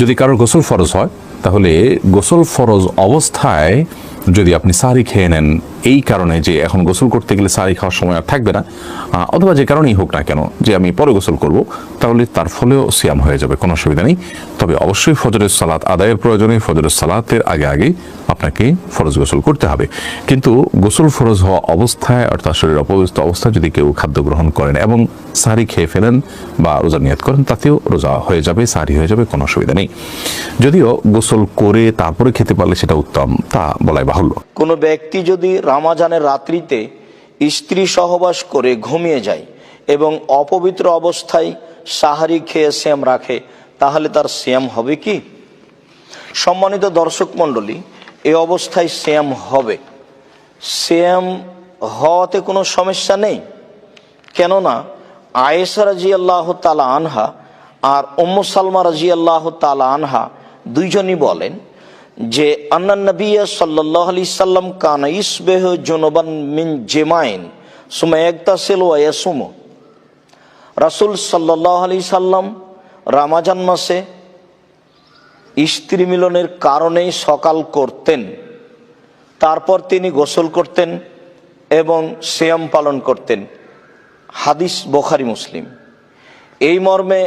যদি কারোর গোসল ফরজ হয় তাহলে গোসল ফরজ অবস্থায় যদি আপনি সাহরি খেয়ে নেন এই কারণে যে এখন গোসল করতে গেলে সাহরি খাওয়ার সময় আর থাকবে না, অথবা যে কারণেই হোক না কেন যে আমি পরে গোসল করব, তাহলে তার ফলেও সিয়াম হয়ে যাবে, কোনো অসুবিধা নেই। তবে অবশ্যই ফজরের সালাত আদায়ের প্রয়োজনে ফজরের সালাতের আগে আগে আপনাকে ফরজ গোসল করতে হবে। কিন্তু গোসল ফরজ হওয়া অবস্থায় অর্থাৎ শরীর অপবিত্র অবস্থায় যদি কেউ খাদ্য গ্রহণ করেন এবং সাহরি খেয়ে ফেলেন বা রোজা নিয়ত করেন, তাতেও রোজা হয়ে যাবে, সাহরি হয়ে যাবে, কোনো অসুবিধা নেই। যদিও গোসল করে তারপরে খেতে পারলে সেটা উত্তম, তা বলাই বাহুল্য। কোনো ব্যক্তি যদি রমজানের রাত্রিতে স্ত্রী সহবাস করে ঘুমিয়ে যায় এবং অপবিত্র অবস্থায় সাহারি খেয়ে সিয়াম রাখে, তাহলে তার সিয়াম হবে কি? সম্মানিত দর্শক মণ্ডলী, এই অবস্থায় সিয়াম হবে। সিয়াম হওয়াতে কোনো সমস্যা নেই, কেননা আয়েশা রাদিয়াল্লাহু তাআলা আনহা আর উম্মু সালমা রাদিয়াল্লাহু তাআলা আনহা দুইজনই বলেন যে আন্নান নবী সাল্লাল্লাহু আলাইহি সাল্লাম কানা ইসবিহু জুনুবান মিন জিমাইন সুম্মা ইয়াগতাসিলু ওয়া ইয়াসুমু। রাসূল সাল্লাল্লাহু আলাইহি সাল্লাম রমজান মাসে স্ত্রী মিলনের কারণে সকাল করতেন, তারপর তিনি গোসল করতেন এবং সিয়াম পালন করতেন। হাদিস বুখারী মুসলিম। এই মর্মে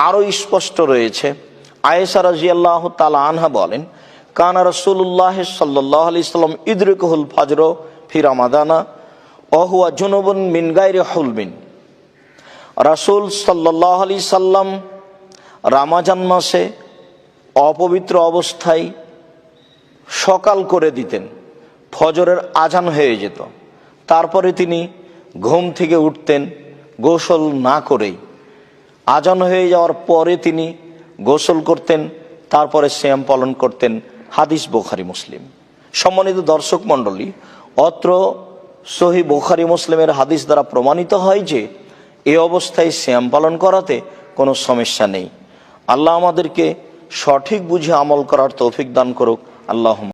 আরো স্পষ্ট রয়েছে, আয়েশা রাদিয়াল্লাহু তাআলা আনহা বলেন কানা রাসূলুল্লাহ সাল্লাল্লাহু আলাইহি সাল্লাম ইদরিকুল ফজর ফি রমাদানা ওয়া হুয়া জুনুবুন মিন গায়রি হুলমিন। রাসূল সাল্লাল্লাহু আলাইহি সাল্লাম রমজান মাসে অপবিত্র অবস্থায় সকাল করে দিতেন, ফজরের আজান হয়ে যেত, তারপরে তিনি ঘুম থেকে উঠতেন গোসল না করেই। আজান হয়ে যাওয়ার পরে তিনি গোসল করতেন, তারপরে সিয়াম পালন করতেন। হাদিস বুখারী মুসলিম। সম্মানিত দর্শক মণ্ডলী, অত্র সহিহ বুখারী মুসলিমের হাদিস দ্বারা প্রমাণিত হয় যে এই অবস্থায় সিয়াম পালন করাতে কোনো সমস্যা নেই। আল্লাহ আমাদেরকে সঠিক বুঝে আমল করার তৌফিক দান করুক। আল্লাহুম্মা